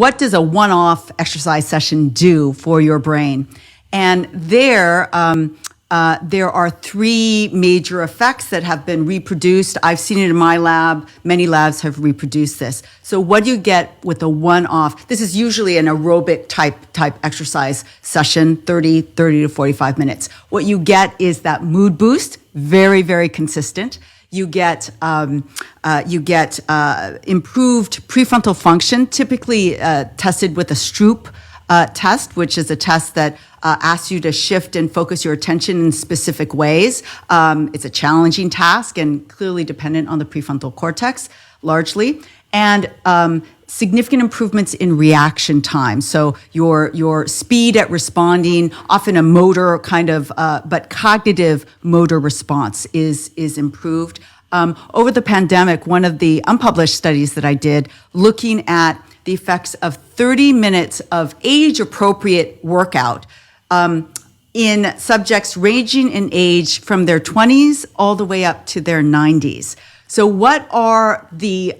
What does a one-off exercise session do for your brain? And there are three major effects that have been reproduced. I've seen it in my lab. Many labs have reproduced this. So what do you get with a one-off? This is usually an aerobic type exercise session, 30 to 45 minutes. What you get is that mood boost, very, very consistent. You get improved prefrontal function, typically tested with a Stroop test, which is a test that asks you to shift and focus your attention in specific ways. It's a challenging task and clearly dependent on the prefrontal cortex, largely. And significant improvements in reaction time. So your speed at responding, often a motor kind of, but cognitive motor response is improved. Over the pandemic, one of the unpublished studies that I did looking at the effects of 30 minutes of age-appropriate workout in subjects ranging in age from their 20s all the way up to their 90s. So what are the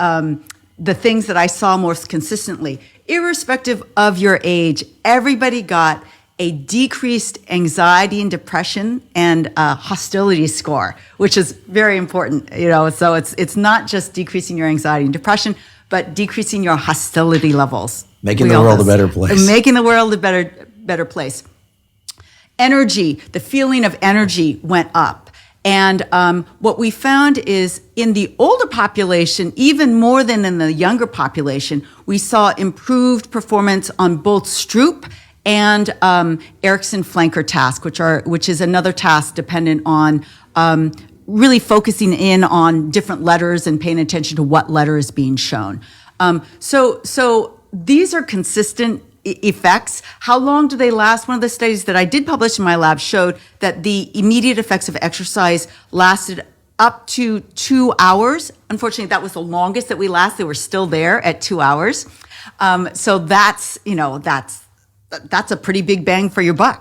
things that I saw most consistently? Irrespective of your age, everybody got a decreased anxiety and depression and hostility score, which is very important. So it's not just decreasing your anxiety and depression, but decreasing your hostility levels. Making the world a better place. Making the world a better place. Energy, the feeling of energy went up. And what we found is in the older population, even more than in the younger population, we saw improved performance on both Stroop and Erickson flanker task, which is another task dependent on really focusing in on different letters and paying attention to what letter is being shown. So these are consistent effects. How long do they last? One of the studies that I did publish in my lab showed that the immediate effects of exercise lasted up to 2 hours. Unfortunately, that was the longest that we lasted. They were still there at 2 hours. So that's a pretty big bang for your buck.